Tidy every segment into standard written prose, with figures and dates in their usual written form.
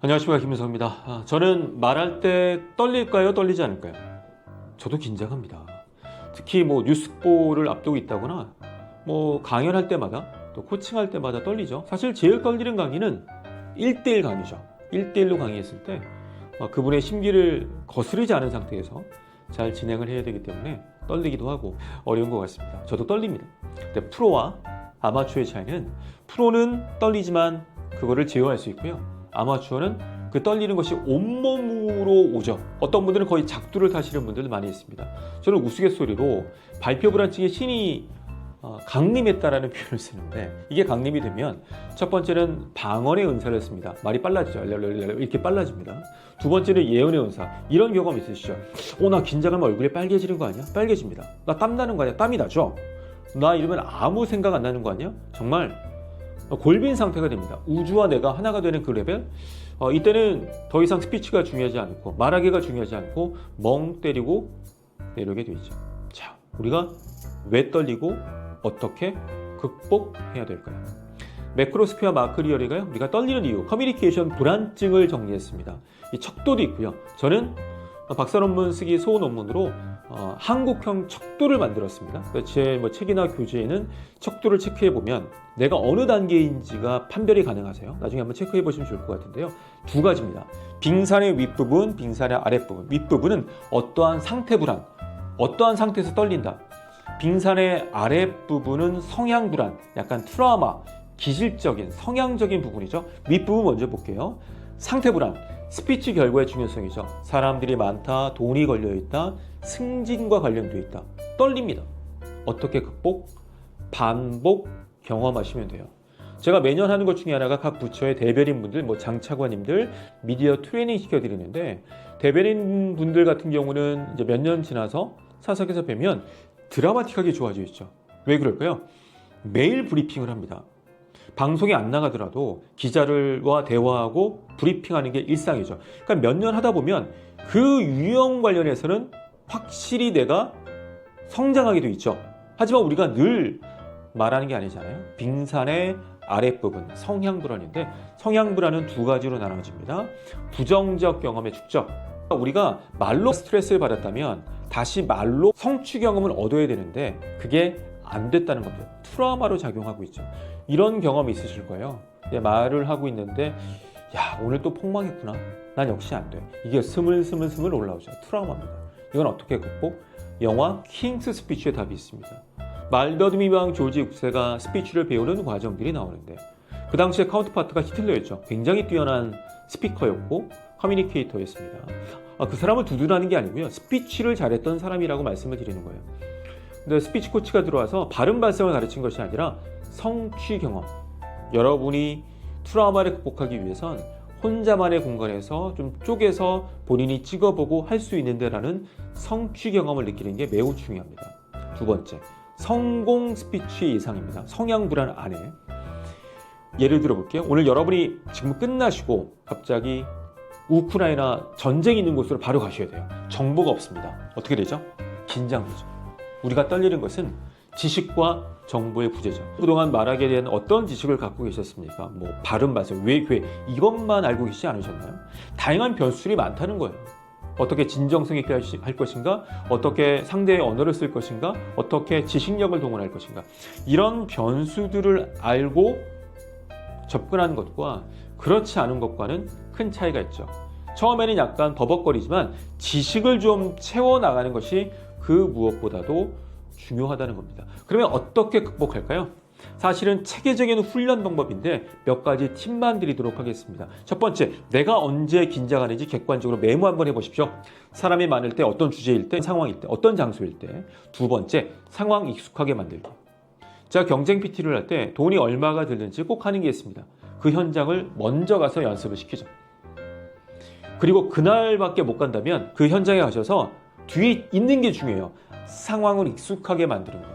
안녕하십니까, 김윤석입니다. 저는 말할 때 떨릴까요, 떨리지 않을까요? 저도 긴장합니다. 특히 뉴스보를 앞두고 있다거나 강연할 때마다 또 코칭할 때마다 떨리죠. 사실 제일 떨리는 강의는 1대1 강의죠. 1대1로 강의했을 때 그분의 심기를 거스르지 않은 상태에서 잘 진행을 해야 되기 때문에 떨리기도 하고 어려운 것 같습니다. 저도 떨립니다. 근데 프로와 아마추어의 차이는, 프로는 떨리지만 그거를 제어할 수 있고요. 아마추어는 그 떨리는 것이 온몸으로 오죠. 어떤 분들은 거의 작두를 타시는 분들도 많이 있습니다. 저는 우스갯소리로 발표 불안증에 신이 강림했다라는 표현을 쓰는데, 이게 강림이 되면 첫 번째는 방언의 은사를 씁니다. 말이 빨라지죠. 이렇게 빨라집니다. 두 번째는 예언의 은사. 이런 경험 있으시죠? 나 긴장하면 얼굴이 빨개지는 거 아니야? 빨개집니다. 나 땀 나는 거 아니야? 땀이 나죠? 나 이러면 아무 생각 안 나는 거 아니야? 정말 골빈 상태가 됩니다. 우주와 내가 하나가 되는 그 레벨. 이때는 더 이상 스피치가 중요하지 않고 말하기가 중요하지 않고 멍 때리고 내려오게 되죠. 자, 우리가 왜 떨리고 어떻게 극복해야 될까요? 매크로스피어 마크 리어리가요, 우리가 떨리는 이유, 커뮤니케이션 불안증을 정리했습니다. 이 척도도 있고요. 저는 박사 논문 쓰기 소호 논문으로 한국형 척도를 만들었습니다. 제 책이나 교재에는 척도를 체크해 보면 내가 어느 단계인지가 판별이 가능하세요. 나중에 한번 체크해 보시면 좋을 것 같은데요. 두 가지입니다. 빙산의 윗부분, 빙산의 아랫부분. 윗부분은 어떠한 상태 불안, 어떠한 상태에서 떨린다. 빙산의 아랫부분은 성향 불안, 약간 트라우마, 기질적인 성향적인 부분이죠. 윗부분 먼저 볼게요. 상태 불안, 스피치 결과의 중요성이죠. 사람들이 많다, 돈이 걸려있다, 승진과 관련되어 있다. 떨립니다. 어떻게 극복? 반복 경험하시면 돼요. 제가 매년 하는 것 중에 하나가 각 부처의 대변인분들, 장차관님들 미디어 트레이닝 시켜드리는데, 대변인분들 같은 경우는 이제 몇 년 지나서 사석에서 뵈면 드라마틱하게 좋아져 있죠. 왜 그럴까요? 매일 브리핑을 합니다. 방송에 안 나가더라도 기자들과 대화하고 브리핑하는 게 일상이죠. 그러니까 몇 년 하다 보면 그 유형 관련해서는 확실히 내가 성장하게 돼 있죠. 하지만 우리가 늘 말하는 게 아니잖아요. 빙산의 아랫부분, 성향불안인데, 성향불안은 두 가지로 나눠집니다. 부정적 경험의 축적. 우리가 말로 스트레스를 받았다면 다시 말로 성취 경험을 얻어야 되는데 그게 안 됐다는 겁니다. 트라우마로 작용하고 있죠. 이런 경험이 있으실 거예요. 말을 하고 있는데 오늘 또 폭망했구나. 난 역시 안 돼. 이게 스물스물 올라오죠. 트라우마입니다. 이건 어떻게 극복? 영화 킹스 스피치의 답이 있습니다. 말더듬이왕 조지 6세가 스피치를 배우는 과정들이 나오는데, 그 당시에 카운터파트가 히틀러였죠. 굉장히 뛰어난 스피커였고 커뮤니케이터였습니다. 그 사람을 두둔하는 게 아니고요. 스피치를 잘했던 사람이라고 말씀을 드리는 거예요. 근데 스피치 코치가 들어와서 발음 발성을 가르친 것이 아니라 성취 경험. 여러분이 트라우마를 극복하기 위해선 혼자만의 공간에서 좀 쪼개서 본인이 찍어보고 할 수 있는데라는 성취 경험을 느끼는 게 매우 중요합니다. 두 번째, 성공 스피치 예상입니다. 성향 불안 안에. 예를 들어 볼게요. 오늘 여러분이 지금 끝나시고 갑자기 우크라이나 전쟁이 있는 곳으로 바로 가셔야 돼요. 정보가 없습니다. 어떻게 되죠? 긴장되죠. 우리가 떨리는 것은 지식과 정보의 부재죠. 그동안 말하기에 대한 어떤 지식을 갖고 계셨습니까? 발음 발성, 외괴, 이것만 알고 계시지 않으셨나요? 다양한 변수들이 많다는 거예요. 어떻게 진정성 있게 할 것인가? 어떻게 상대의 언어를 쓸 것인가? 어떻게 지식력을 동원할 것인가? 이런 변수들을 알고 접근하는 것과 그렇지 않은 것과는 큰 차이가 있죠. 처음에는 약간 버벅거리지만 지식을 좀 채워나가는 것이 그 무엇보다도 중요하다는 겁니다. 그러면 어떻게 극복할까요? 사실은 체계적인 훈련 방법인데 몇 가지 팁만 드리도록 하겠습니다. 첫 번째, 내가 언제 긴장하는지 객관적으로 메모 한번 해보십시오. 사람이 많을 때, 어떤 주제일 때, 상황일 때, 어떤 장소일 때. 두 번째, 상황 익숙하게 만들기. 제가 경쟁 PT를 할 때 돈이 얼마가 들는지 꼭 하는 게 있습니다. 그 현장을 먼저 가서 연습을 시키죠. 그리고 그날밖에 못 간다면 그 현장에 가셔서 뒤에 있는 게 중요해요. 상황을 익숙하게 만드는 거.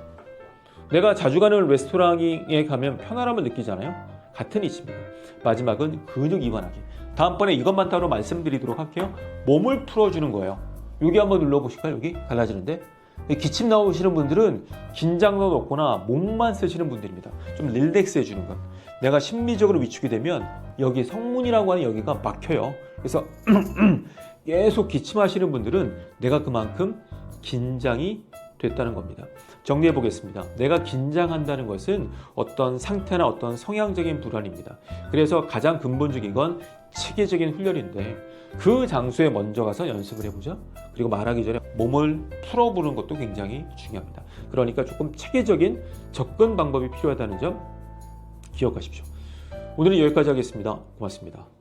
내가 자주 가는 레스토랑에 가면 편안함을 느끼잖아요. 같은 이치입니다. 마지막은 근육 이완하기. 다음번에 이것만 따로 말씀드리도록 할게요. 몸을 풀어주는 거예요. 여기 한번 눌러보실까요? 여기 갈라지는데. 기침 나오시는 분들은 긴장도 높거나 몸만 쓰시는 분들입니다. 좀 릴렉스 해주는 것. 내가 심리적으로 위축이 되면 여기 성문이라고 하는 여기가 막혀요. 그래서 계속 기침하시는 분들은 내가 그만큼 긴장이 됐다는 겁니다. 정리해 보겠습니다. 내가 긴장한다는 것은 어떤 상태나 어떤 성향적인 불안입니다. 그래서 가장 근본적인 건 체계적인 훈련인데 그 장소에 먼저 가서 연습을 해보자. 그리고 말하기 전에 몸을 풀어보는 것도 굉장히 중요합니다. 그러니까 조금 체계적인 접근 방법이 필요하다는 점 기억하십시오. 오늘은 여기까지 하겠습니다. 고맙습니다.